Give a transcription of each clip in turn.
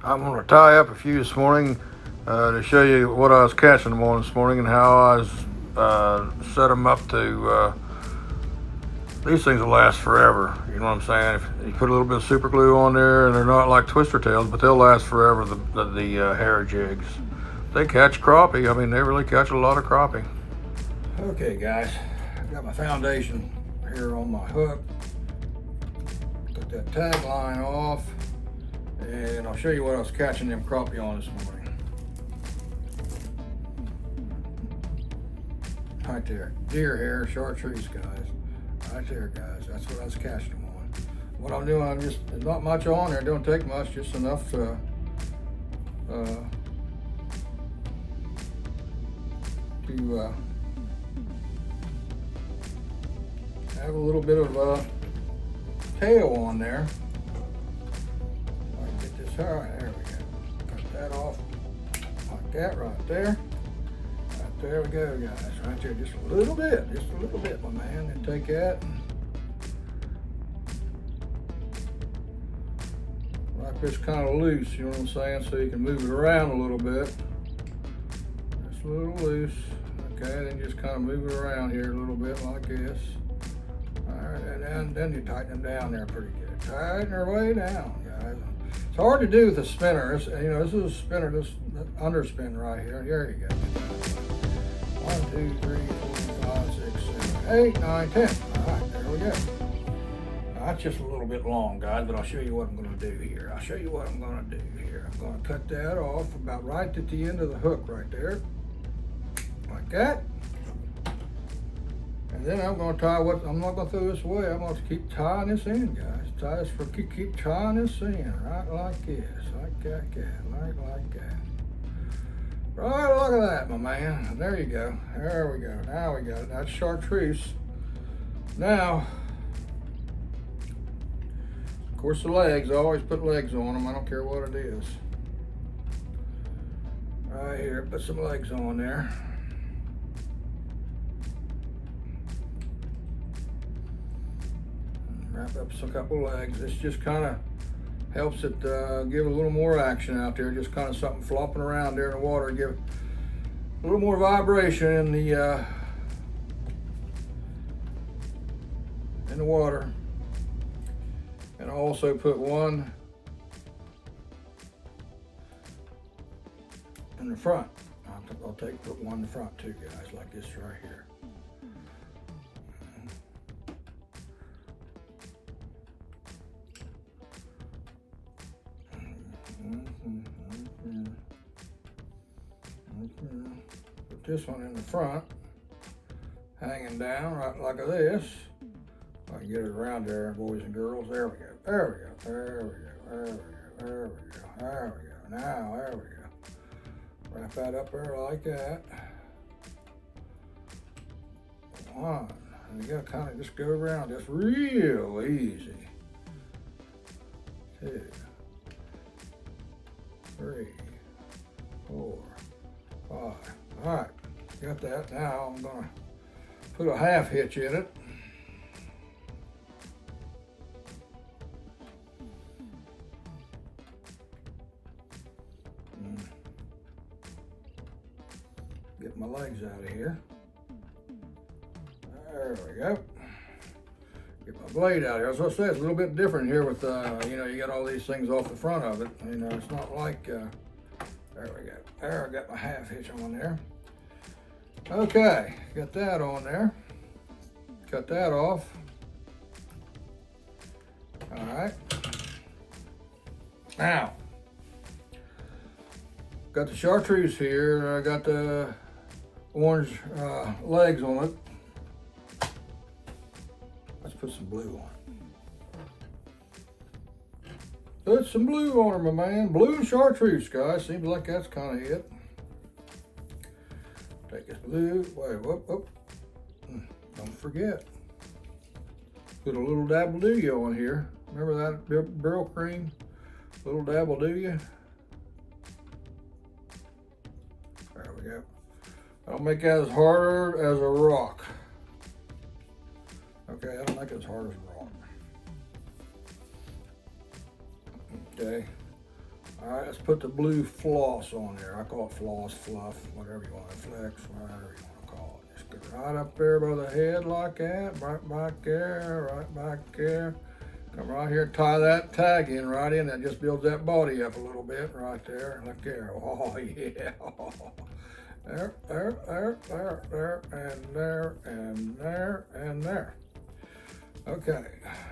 I'm going to tie up a few this morning to show you what I was catching them on this morning and how I was set them up to. These things will last forever. You know what I'm saying? If you put a little bit of super glue on there, and they're not like twister tails, but they'll last forever. The hair jigs, they catch crappie. I mean, they really catch a lot of crappie. Okay, guys, I've got my foundation here on my hook. Took that tag line off, and I'll show you what I was catching them crappie on this morning. Right there, deer hair, chartreuse, guys. Right there, guys. That's what I was catching them on. What I'm doing, there's not much on there. It don't take much, just enough to have a little bit of tail on there. I can get this. All right, there we go. Cut that off like that right there. Right there we go, guys. Right there, just a little bit, my man. And take that and wrap this kind of loose. You know what I'm saying? So you can move it around a little bit. Just a little loose. Okay, then just kind of move it around here a little bit like this. All right, and then you tighten them down there pretty good. Tighten her way down, guys. It's hard to do with a spinner. This is a spinner, this underspin right here. There you go. 1, 2, 3, 4, 5, 6, 7, 8, 9, 10. All right, there we go. Now, that's just a little bit long, guys, but I'll show you what I'm going to do here. I'm going to cut that off about right at the end of the hook right there. Like that. And then I'm going to tie I'm not going to throw this away. I'm going to keep tying this in, guys. Keep tying this in, right like this, like that, like that. Right, look at that, my man. There you go. There we go. Now we got it. That's chartreuse. Now, of course, the legs. I always put legs on them. I don't care what it is. Right here, put some legs on there. Wrap up a couple legs. This just kind of helps it give a little more action out there. Just kind of something flopping around there in the water, give a little more vibration in the water. And I also put one in the front. I'll put one in the front too, guys, like this right here. Put this one in the front, hanging down right like this. I can get it around there, boys and girls. There we go. There we go. There we go. There we go. There we go. There we go. Now, there we go. Wrap that up there like that. One. And you gotta kind of just go around just real easy. 2, 3, 4, 5. All right, got that. Now I'm gonna put a half hitch in it. Get my legs out of here. There we go. Get my blade out here. As I said, it's a little bit different here with, you got all these things off the front of it. It's not like, there we go. There, I got my half hitch on there. Okay, got that on there. Cut that off. All right. Now, got the chartreuse here. I got the orange legs on it. Let's put some blue on. Put some blue on her, my man. Blue and chartreuse, guys. Seems like that's kind of it. Take this blue. Wait, whoop. Don't forget. Put a little dabble do you on here. Remember that burl cream? Little dabble do you. There we go. I'll make that as hard as a rock. Okay, I don't make it as hard as a rock. Okay, All right, let's put the blue floss on there. I call it floss, fluff, whatever you want, flex, whatever you want to call it. Just get right up there by the head like that, right back there, right back there. Come right here, tie that tag in right in. That just builds that body up a little bit right there. Look there. Oh, yeah. There, and there, and there, and there. Okay,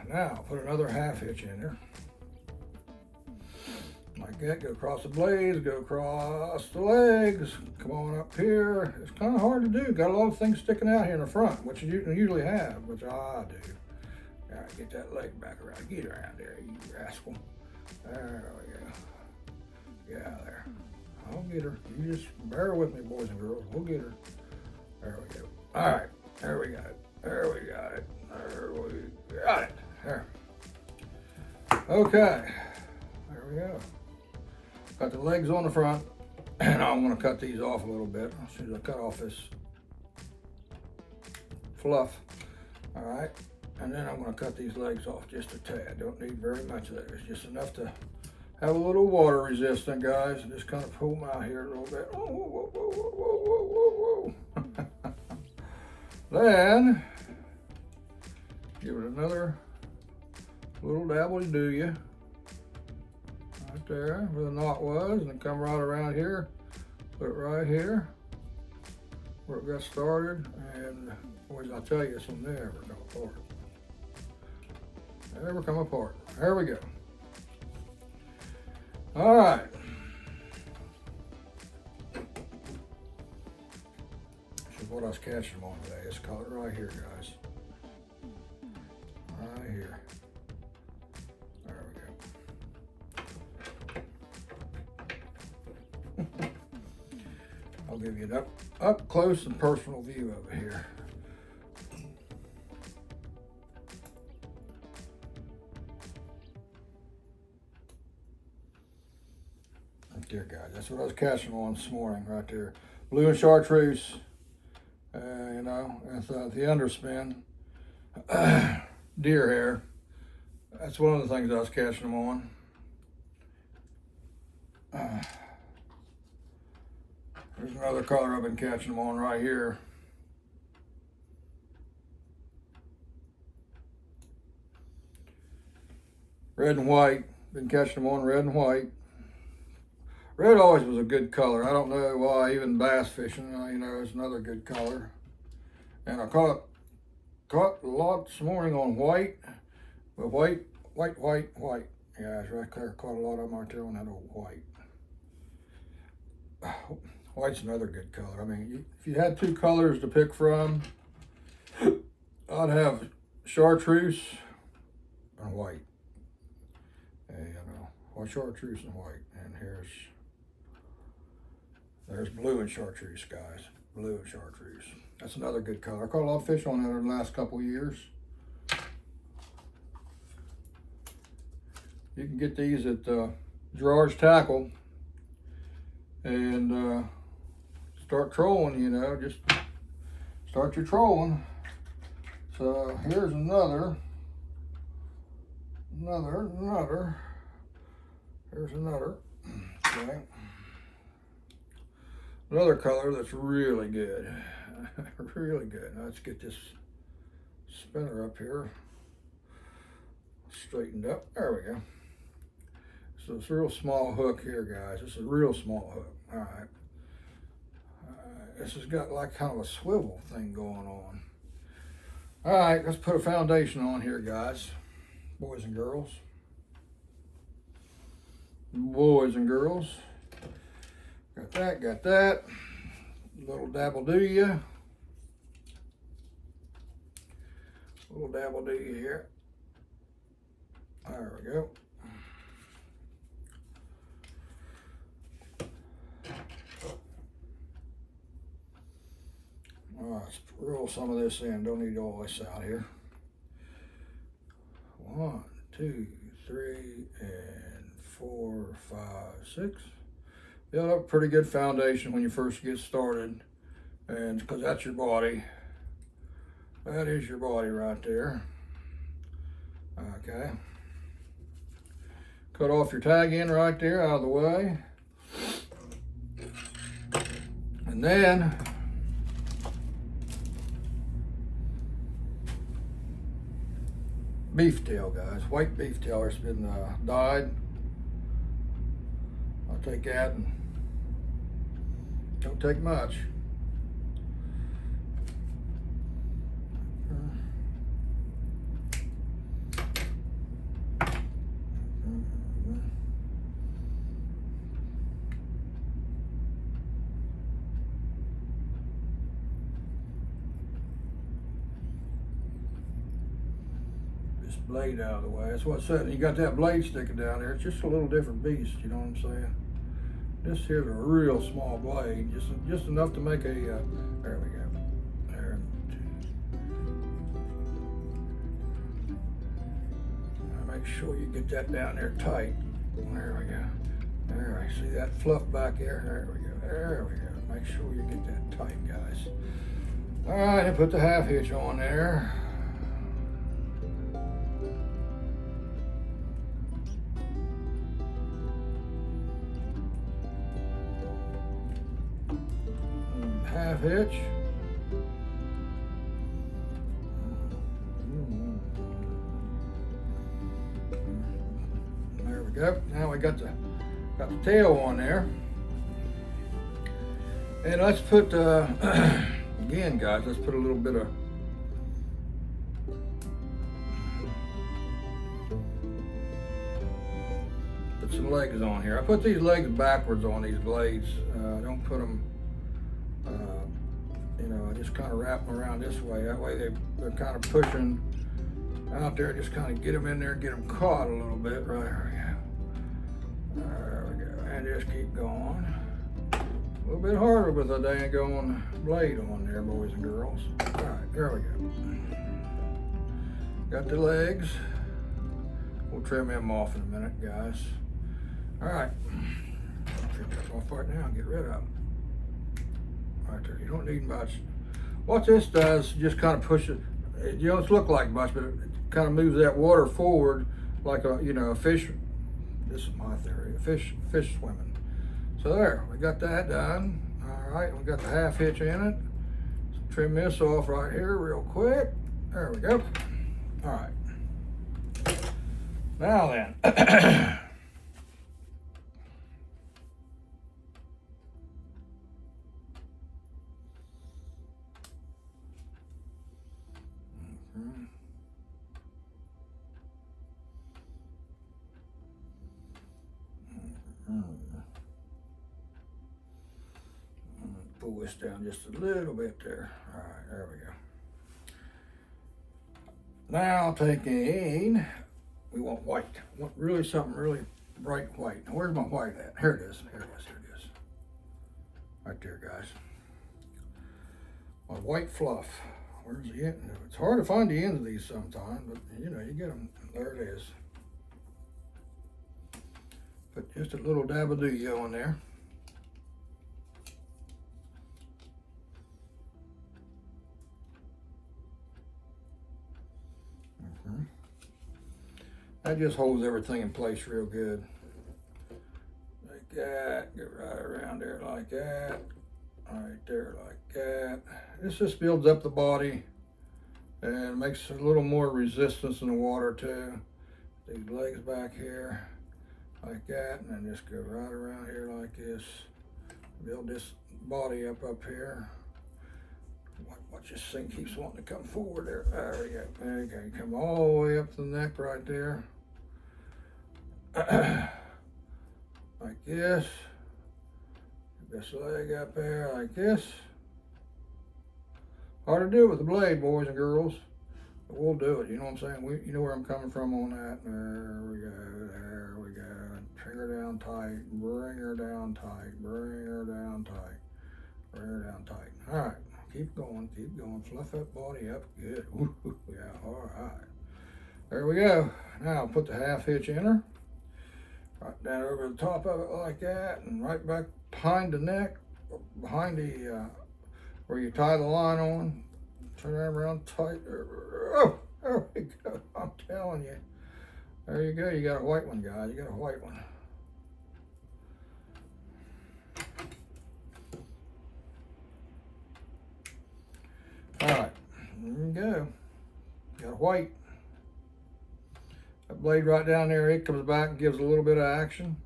now put another half hitch in there. Like that, go across the blades, go across the legs, come on up here. It's kind of hard to do. Got a lot of things sticking out here in the front, which you usually have, which I do. All right, get that leg back around. Get around there, you rascal. There we go. Yeah, there. I'll get her. You just bear with me, boys and girls. We'll get her. There we go. All right, there we got it. There we got it. There we got it. There. Okay, there we go. Got the legs on the front, and I'm gonna cut these off a little bit. As soon as I cut off this fluff, all right? And then I'm gonna cut these legs off just a tad. Don't need very much of that. It's just enough to have a little water resistant, guys. And just kind of pull them out here a little bit. Oh, whoa, whoa, whoa, whoa, whoa, whoa. Then, give it another little dabbly-do-ya. Right there, where the knot was, and then come right around here, put it right here, where it got started, and boys, I'll tell you, this will never come apart. Never come apart. There we go. All right. This is what I was catching them on today. It's caught right here, guys. Right here. There we go. I'll give you an up close and personal view of it here. There, guys, that's what I was catching on this morning right there. Blue and chartreuse, you know, with the underspin. Deer hair. That's one of the things I was catching them on. There's another color I've been catching them on right here. Red and white. Been catching them on red and white. Red always was a good color. I don't know why, even bass fishing, you know, is another good color. And I caught a lot this morning on white, but white. Yeah, it's right there. Caught a lot of them right there on that old white. White's another good color. I mean, if you had two colors to pick from, I'd have chartreuse and white. And, you know, white chartreuse and white. And there's blue and chartreuse, guys. Blue and chartreuse. That's another good color. I caught a lot of fish on that in the last couple of years. You can get these at Gerard's Tackle and start trolling, you know, just start your trolling. So here's another. Here's another. Okay. Another color that's really good. Really good. Now let's get this spinner up here straightened up. There we go. So it's a real small hook here, guys. This is a real small hook. All right. This has got like kind of a swivel thing going on. All right, let's put a foundation on here, guys. Boys and girls. Boys and girls. Got that. Little dabble-do-ya. Little dabble-do-ya here. There we go. All right, let's roll some of this in. Don't need all this out here. 1, 2, 3, and 4, 5, 6. Build up a pretty good foundation when you first get started, and because that's your body. That is your body right there. Okay. Cut off your tag end right there out of the way. And then beef tail, guys. White beef tail has been dyed. I'll take that, and don't take much. Blade out of the way. That's what's that. You got that blade sticking down there. It's just a little different beast. You know what I'm saying? This here's a real small blade, just enough to make a. There we go. There. Now make sure you get that down there tight. There we go. There. I see that fluff back there. There we go. There we go. Make sure you get that tight, guys. All right, and put the half hitch on there. Half hitch. There we go. Now we got the tail on there. And let's put again, guys, let's put a little bit of some legs on here. I put these legs backwards on these blades. I don't put them you know, I just kind of wrap them around this way. That way they're kind of pushing out there. Just kind of get them in there, get them caught a little bit. Right, there we go. There we go. And just keep going. A little bit harder with a dang going blade on there, boys and girls. All right, there we go. Got the legs. We'll trim them off in a minute, guys. All right. Trim that off right now and get rid of them. Right there, you don't need much. What this does, just kind of push it. You don't look like much, but it kind of moves that water forward like a, you know, a fish. This is my theory, a fish swimming. So there, we got that done. All right, we got the half hitch in it. So trim this off right here real quick. There we go. All right. Now then. Pull this down just a little bit there. All right, there we go. Now taking, we want white. We want really something really bright white. Now where's my white at? Here it is. Here it is. Here it is. Right there, guys. My white fluff. Where's the end? It's hard to find the ends of these sometimes, but you know, you get them. There it is. Put just a little dab of dew on there. That just holds everything in place real good. Like that, get right around there like that. Right there like that. This just builds up the body and makes a little more resistance in the water too. These legs back here like that, and then just go right around here like this. Build this body up here. Watch this thing keeps wanting to come forward there. There we go. There you go. Come all the way up to the neck right there. Like this. This leg up there like this. Hard to do with the blade, boys and girls. But we'll do it. You know what I'm saying? You know where I'm coming from on that. There we go. There we go. Bring her down tight. Bring her down tight. Bring her down tight. Bring her down tight. All right. Keep going. Keep going. Fluff that body up. Good. Yeah. All right. There we go. Now put the half hitch in her. Right down over the top of it like that, and right back behind the neck, behind the where you tie the line on. Turn that around tight. Oh, there we go. I'm telling you. There you go, you got a white one, guys, you got a white one. All right, there you go, got a white. That blade right down there, it comes back and gives a little bit of action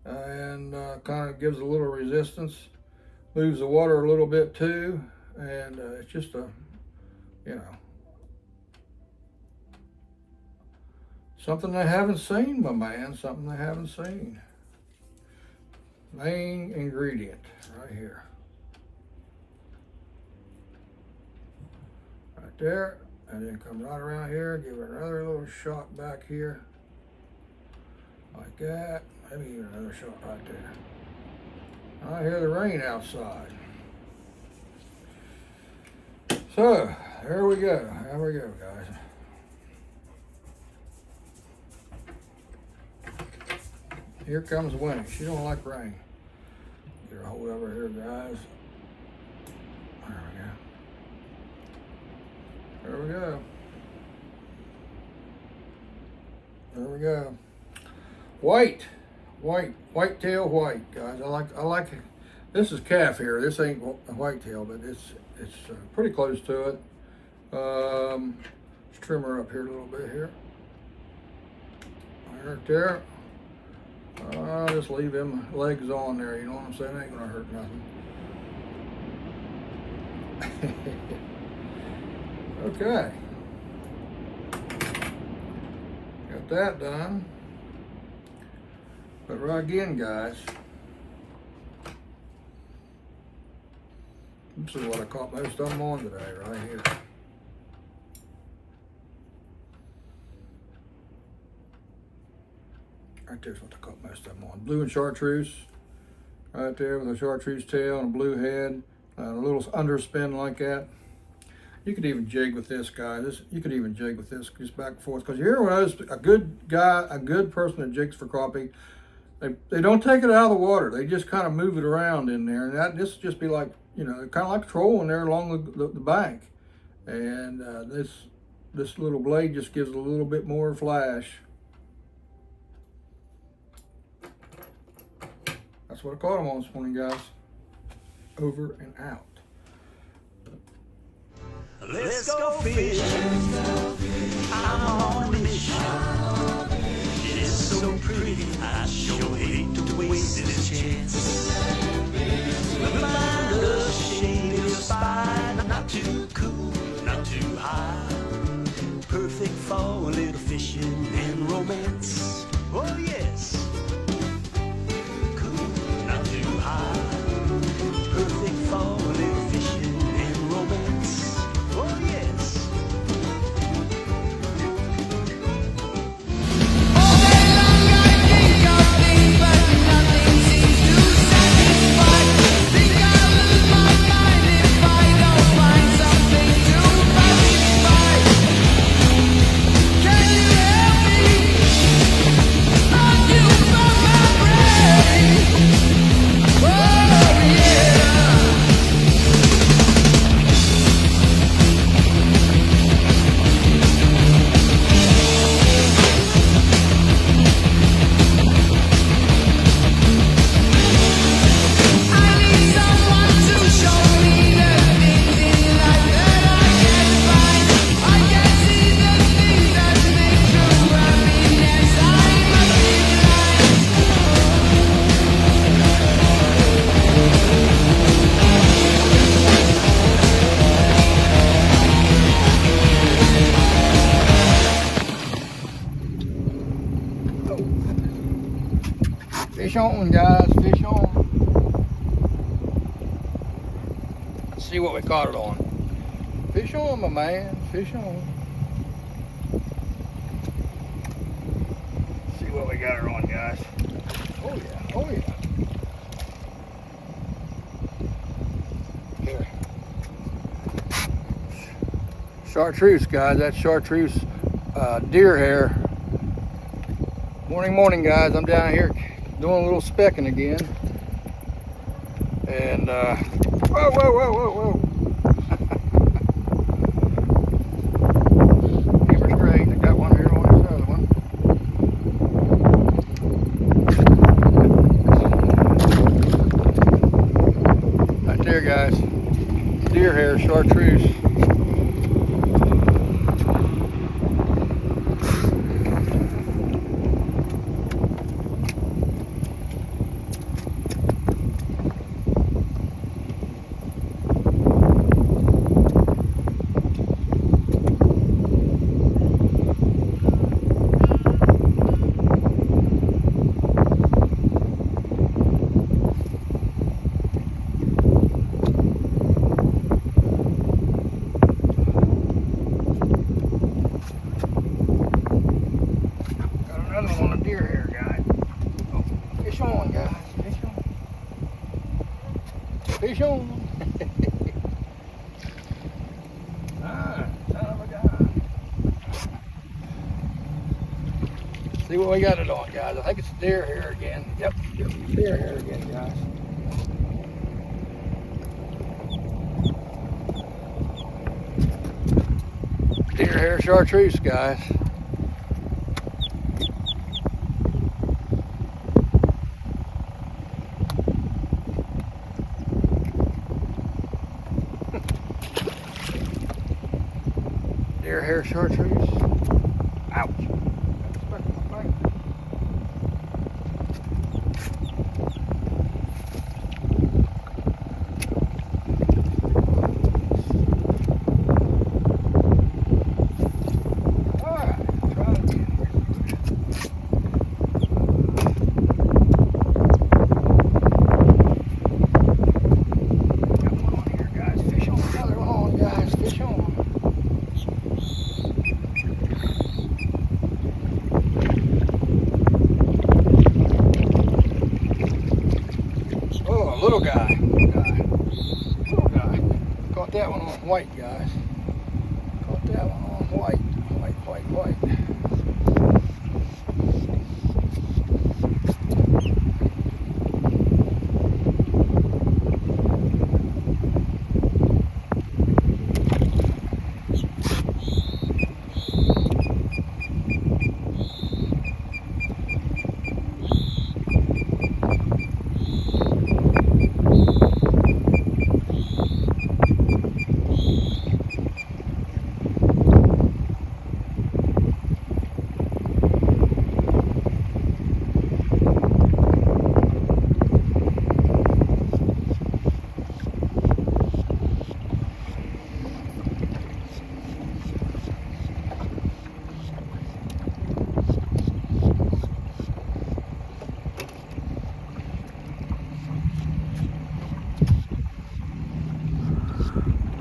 and kind of gives a little resistance, moves the water a little bit too, and it's just a, you know, something they haven't seen, my man, something they haven't seen. Main ingredient right here. Right there, and then come right around here, give it another little shot back here. Like that, maybe even another shot right there. I hear the rain outside. So, there we go, guys. Here comes Winnie. She don't like rain. Get her hold over here, guys. There we go. There we go. Whitetail white, guys. I like it. This is calf here. This ain't a whitetail, but it's pretty close to it. Let's trim her up here a little bit here. Right there. I'll just leave them legs on there, you know what I'm saying? Ain't gonna hurt nothing. Okay. Got that done. But right again, guys, this is what I caught most of them on today, right here. Right there's what I caught most of them on. Blue and chartreuse, right there with a chartreuse tail and a blue head, a little underspin like that. You could even jig with this, guys. You could even jig with this, just back and forth. Because you hear when I was a good guy, a good person that jigs for crappie, they don't take it out of the water. They just kind of move it around in there, and that this just be like, you know, kind of like trolling there along the bank. And this little blade just gives it a little bit more flash. That's what I caught them on this morning, guys. Over and out. Let's go fishing. I'm on a mission. It's so pretty. I sure hate to waste this chance. We'll find a shady spot, not too cool, not too high. Perfect for a little fishing and romance. Oh yes. Cool, not too high. Perfect for a little fishing and romance. Oh yes. All day long I think of things, but nothing seems to satisfy. Think I'll lose my mind if I don't find something to satisfy. Can you help me? Are you from my brain? Oh yeah. Fish on, guys, fish on. Let's see what we caught it on. Fish on, my man, fish on. Let's see what we got her on, guys. Oh yeah, oh yeah. Here. Chartreuse, guys, that's chartreuse deer hair. Morning, guys, I'm down here doing a little specking again, and whoa. Keep her straight. I got one here on this other one. guys. Fish on. Fish on. Ah, son of a gun. See what we got it on, guys. I think it's deer hair again. Yep, deer hair again, guys. Deer hair chartreuse, guys. Deer hair chartreuse. Ouch. Little guy. Caught that one on white, guys. Caught that one on white. White.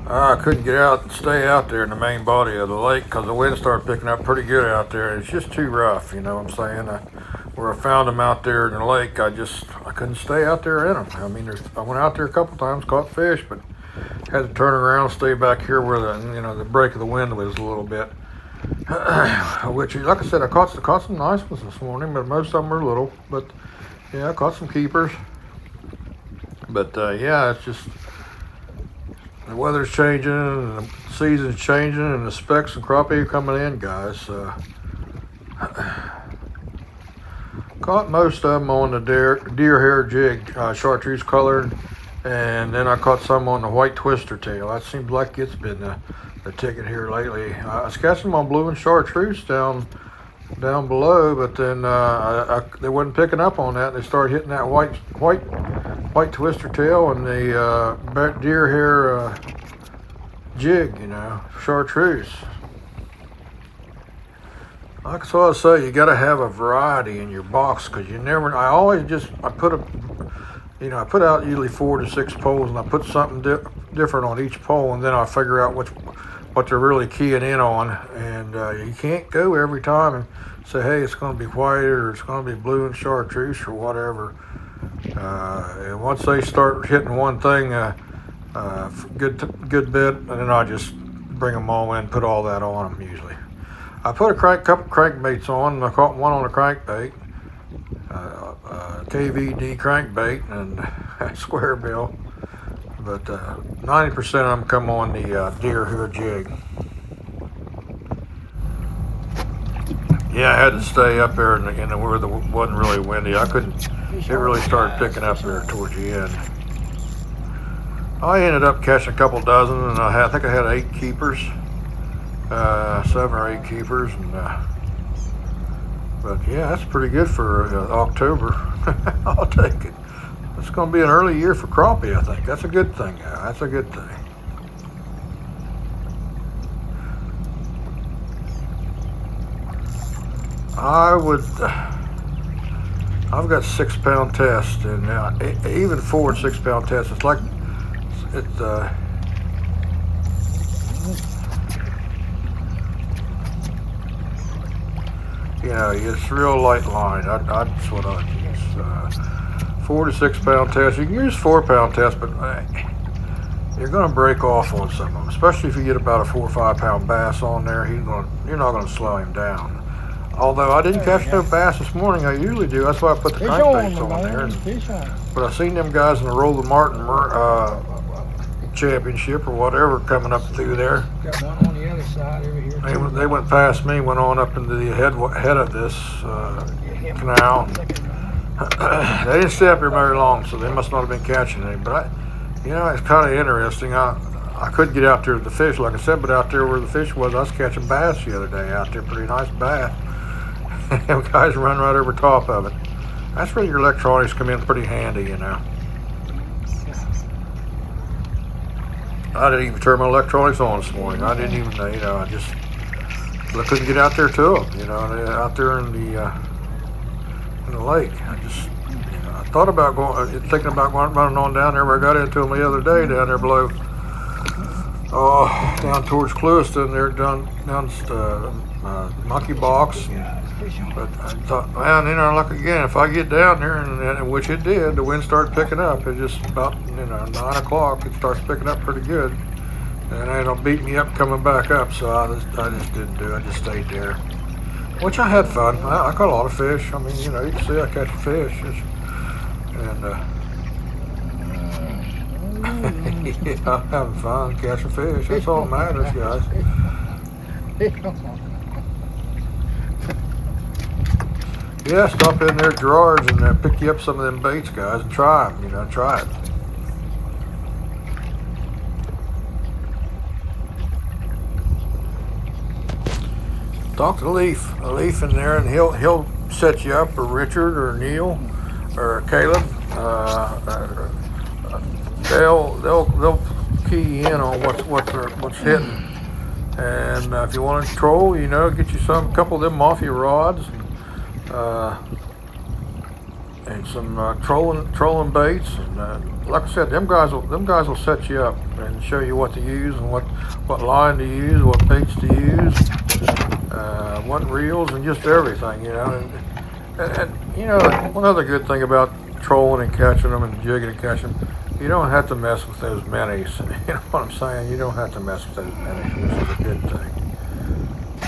I couldn't get out and stay out there in the main body of the lake because the wind started picking up pretty good out there. It's just too rough, you know what I'm saying? Where I found them out there in the lake, I couldn't stay out there in them. I mean, I went out there a couple times, caught fish, but had to turn around, stay back here where the break of the wind was a little bit. Which, like I said, I caught some nice ones this morning, but most of them were little. But yeah, I caught some keepers. But yeah, it's just the weather's changing and the season's changing and the specks and crappie are coming in, guys. Caught most of them on the deer hair jig, chartreuse colored, and then I caught some on the white twister tail. That seems like it's been the ticket here lately. I was catching them on blue and chartreuse down below, but then they wasn't picking up on that. They started hitting that white twister tail and the deer hair jig, you know, chartreuse. Like so I say, you got to have a variety in your box because you never. I put out usually 4 to 6 poles, and I put something different on each pole, and then I figure out what they're really keying in on. And you can't go every time and say, hey, it's going to be white or it's going to be blue and chartreuse or whatever. And once they start hitting one thing, good bit, and then I just bring them all in, put all that on them usually. I put a couple crankbaits on. I caught one on a crankbait, KVD crankbait and square bill, but 90% of them come on the deer hair jig. Yeah, I had to stay up there in the where it wasn't really windy. I couldn't. It really started picking up there towards the end. I ended up catching a couple dozen, and I think I had 8 keepers, 7 or 8 keepers, and but yeah, that's pretty good for October. I'll take it. It's going to be an early year for crappie, I think. That's a good thing. That's a good thing. I've got 6-pound tests, and even 4 and 6-pound tests, it's like you know, it's real light line. That's what I use. 4 to 6 pound test. You can use 4 pound test, but you're going to break off on some of them, especially if you get about a 4 or 5 pound bass on there. You're not going to slow him down. Although I didn't catch no bass this morning, I usually do. That's why I put the crankbaits on there. But I seen them guys in the Roll the Martin championship or whatever coming up through there. Got one on the other side over here. They went past me, went on up into the head of this canal. They didn't stay up here very long, so they must not have been catching any. But it's kind of interesting. I couldn't get out there to the fish, like I said, but out there where the fish was, I was catching bass the other day out there, pretty nice bass. And guys run right over top of it. That's where your electronics come in pretty handy, you know. I didn't even turn my electronics on this morning. I didn't even, I couldn't get out there to them, out there in the lake. I thought about thinking about running on down there where I got into them the other day down there below, down towards Clewiston there, down Monkey Box. But I thought, man, look again, if I get down there, and which it did, the wind started picking up. It just about, 9 o'clock, it starts picking up pretty good. And it'll beat me up coming back up, so I just didn't do it. I just stayed there. Which I had fun. I caught a lot of fish. I mean, you can see I catch fish. And, yeah, I'm having fun catching fish. That's all that matters, guys. Yeah, stop in there at Gerard's and pick you up some of them baits, guys, and try them, try it. Talk to Leaf in there, and he'll set you up, or Richard, or Neil, or Caleb. They'll key you in on what's hitting. And if you want to troll, get you a couple of them mafia rods. And some trolling baits, and like I said, them guys will set you up and show you what to use and what line to use, what baits to use, what reels, and just everything, And one other good thing about trolling and catching them and jigging and catching them, you don't have to mess with those minis. You know what I'm saying? You don't have to mess with those minis, which is a good thing.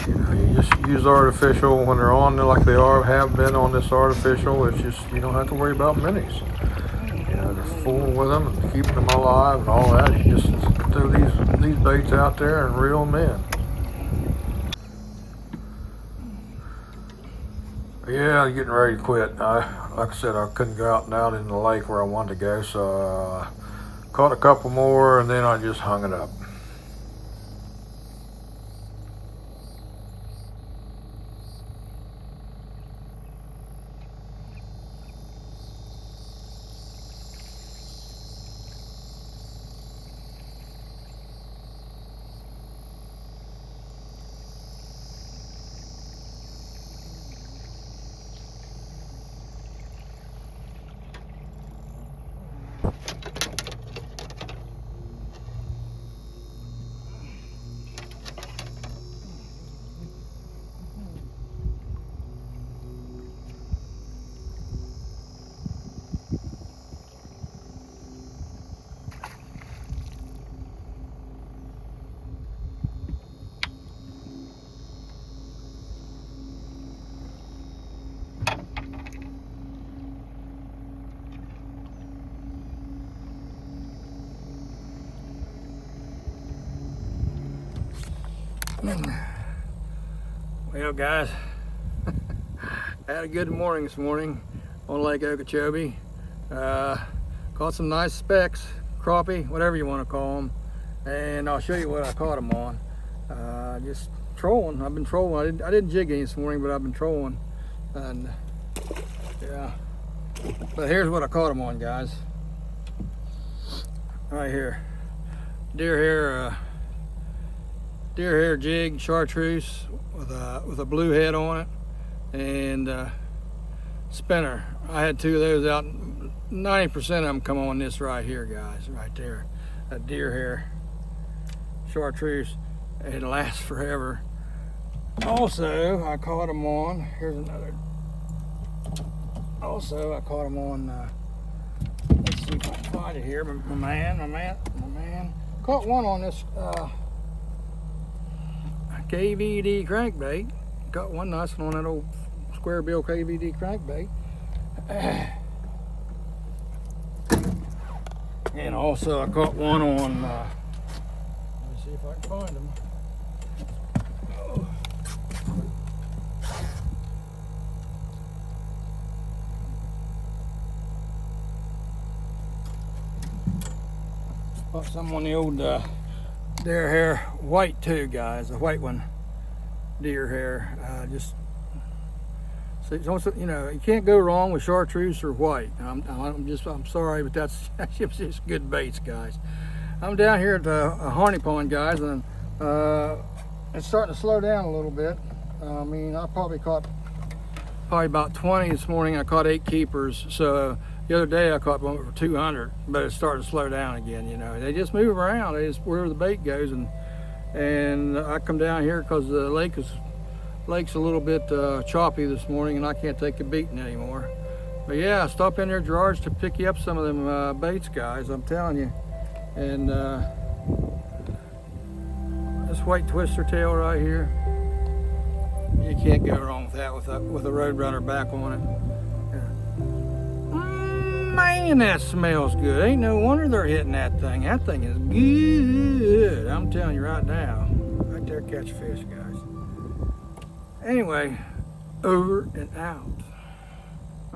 You just use artificial when they're on there, like they have been on this artificial. It's just, you don't have to worry about minis. They're fooling with them and keeping them alive and all that. You just throw these baits out there and reel them in. Yeah, getting ready to quit. Like I said, I couldn't go out in the lake where I wanted to go, so caught a couple more, and then I just hung it up. Well, guys, I had a good morning this morning on Lake Okeechobee. Caught some nice specks, crappie, whatever you want to call them, and I'll show you what I caught them on. Just trolling. I've been trolling. I didn't jig any this morning, but I've been trolling, and yeah. But here's what I caught them on, guys. Right here, deer hair jig, chartreuse with a blue head on it, and spinner. I had 2 of those out. 90% of them come on this right here, guys, right there. A deer hair chartreuse. It lasts forever. Also, I caught them on, here's another. Also, I caught them on see if I can find it here. My man. Caught one on this KVD crankbait. Got one nice one on that old square bill KVD crankbait. And also I caught one on, let me see if I can find them. Caught some on the old deer hair white too, guys. The white one, deer hair. Just so you know, you can't go wrong with chartreuse or white. I'm sorry, but that's just good baits, guys. I'm down here at the Harney Pond, guys, and it's starting to slow down a little bit. I mean, I probably caught about 20 this morning. I caught 8 keepers. So the other day I caught one for 200, but it's starting to slow down again. You know, they just move around. They just where the bait goes, and I come down here because the lake's a little bit choppy this morning, and I can't take a beating anymore. But yeah, stop in there, Gerard's, to pick you up some of them baits, guys. I'm telling you. And this white twister tail right here, you can't go wrong with that with a Roadrunner back on it. Man, that smells good. Ain't no wonder they're hitting that thing. That thing is good. I'm telling you right now. Right there, catch fish, guys. Anyway, over and out.